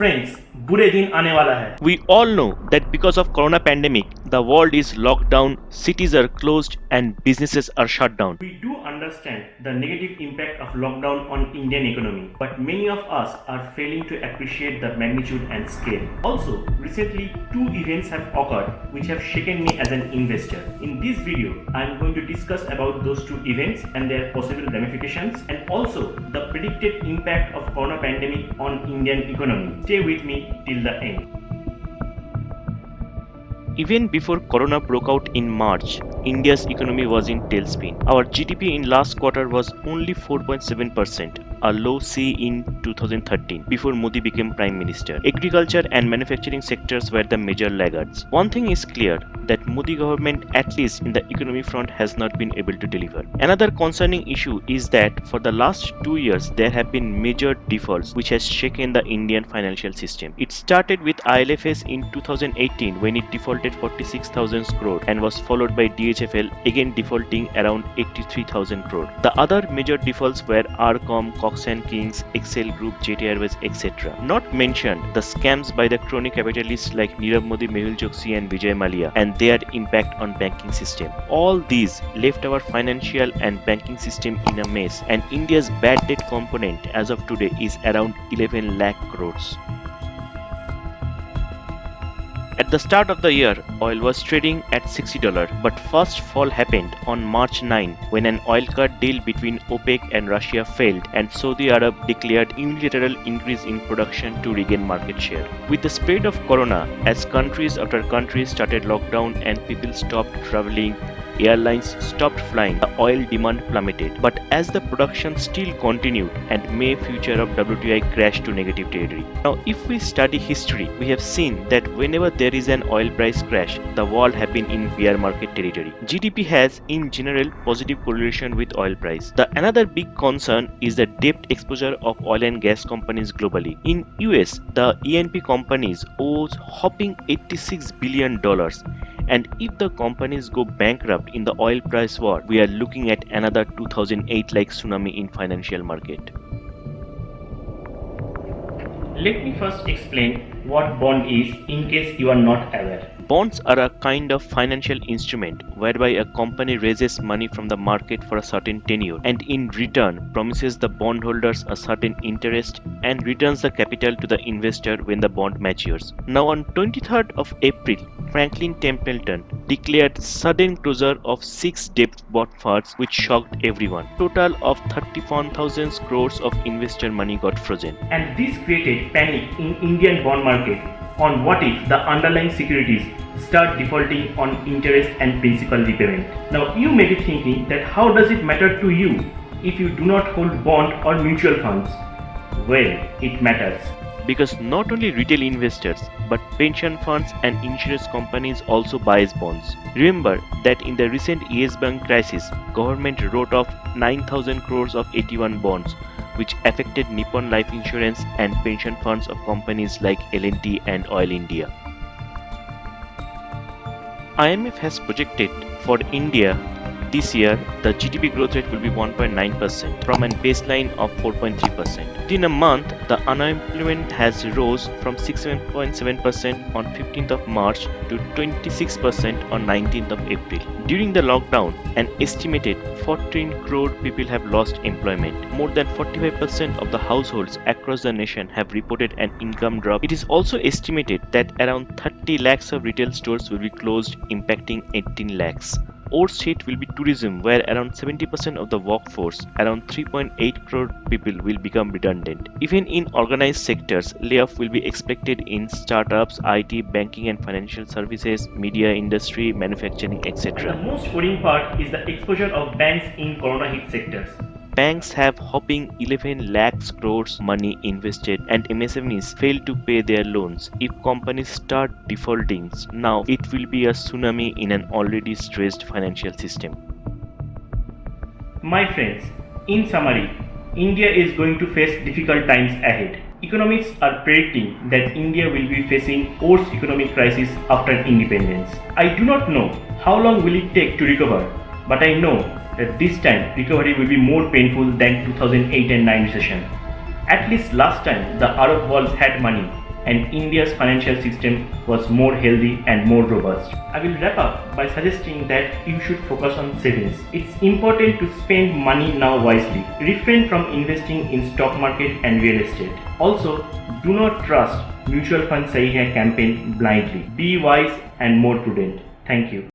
Friends, बुरे दिन आने वाला है। We all know that because of corona pandemic, the world is locked down, cities are closed and businesses are shut down. We do understand the negative impact of lockdown on Indian economy, but many of us are failing to appreciate the magnitude and scale. Also, recently two events have occurred which have shaken me as an investor. In this video, I am going to discuss about those two events and their possible ramifications and also the predicted impact of corona pandemic on Indian economy. Stay with me till the end. Even before corona broke out in March, India's economy was in tailspin. Our GDP in last quarter was only 4.7%, a low C in 2013 before Modi became Prime Minister. Agriculture and manufacturing sectors were the major laggards. One thing is clear, that Modi government, at least in the economy front, has not been able to deliver. Another concerning issue is that for the last 2 years there have been major defaults which has shaken the Indian financial system. It started with ILFS in 2018 when it defaulted 46,000 crore and was followed by DHFL again defaulting around 83,000 crore. The other major defaults were Arcom, Cox and Kings, Excel Group, Jet Airways, etc. Not mentioned the scams by the crony capitalists like Nirav Modi, Mehul Choksi and Vijay Mallya and their impact on banking system. All these left our financial and banking system in a mess, and India's bad debt component as of today is around 11 lakh crores. At the start of the year, oil was trading at $60, but first fall happened on March 9 when an oil cut deal between OPEC and Russia failed and Saudi Arab declared unilateral increase in production to regain market share. With the spread of corona, as countries after countries started lockdown and people stopped traveling, airlines stopped flying, the oil demand plummeted. But as the production still continued and May future of WTI crashed to negative territory. Now if we study history, we have seen that whenever there is an oil price crash, the world have been in bear market territory. GDP has in general positive correlation with oil price. The another big concern is the debt exposure of oil and gas companies globally. In US, the E&P companies owes hopping $86 billion. And if the companies go bankrupt in the oil price war, we are looking at another 2008-like tsunami in financial market. Let me first explain what bond is in case you are not aware. Bonds are a kind of financial instrument whereby a company raises money from the market for a certain tenure and in return promises the bondholders a certain interest and returns the capital to the investor when the bond matures. Now on 23rd of April, Franklin Templeton declared sudden closure of 6 debt bond funds which shocked everyone. Total of 31,000 crores of investor money got frozen. And this created panic in Indian bond market on what if the underlying securities start defaulting on interest and principal repayment. Now you may be thinking that how does it matter to you if you do not hold bond or mutual funds? Well, it matters. Because not only retail investors but pension funds and insurance companies also buys bonds. Remember that in the recent Yes Bank crisis, government wrote off 9,000 crores of 81 bonds which affected Nippon Life Insurance and pension funds of companies like L&T and Oil India. IMF has projected for India this year, the GDP growth rate will be 1.9% from a baseline of 4.3%. In a month, the unemployment has rose from 6.7% on 15th of March to 26% on 19th of April. During the lockdown, an estimated 14 crore people have lost employment. More than 45% of the households across the nation have reported an income drop. It is also estimated that around 30 lakhs of retail stores will be closed, impacting 18 lakhs. Fourth hit will be tourism, where around 70% of the workforce, around 3.8 crore people, will become redundant. Even in organized sectors, layoff will be expected in startups, IT, banking and financial services, media industry, manufacturing, etc. The most worrying part is the exposure of banks in corona hit sectors. Banks have hopping 11 lakhs crores money invested and MSMEs fail to pay their loans. If companies start defaulting, now it will be a tsunami in an already stressed financial system. My friends, in summary, India is going to face difficult times ahead. Economists are predicting that India will be facing worse economic crisis after independence. I do not know how long will it take to recover, but I know that this time recovery will be more painful than 2008 and 9 recession. At least last time the Arab world had money, and India's financial system was more healthy and more robust. I will wrap up by suggesting that you should focus on savings. It's important to spend money now wisely. Refrain from investing in stock market and real estate. Also, do not trust mutual fund Sahi Hai campaign blindly. Be wise and more prudent. Thank you.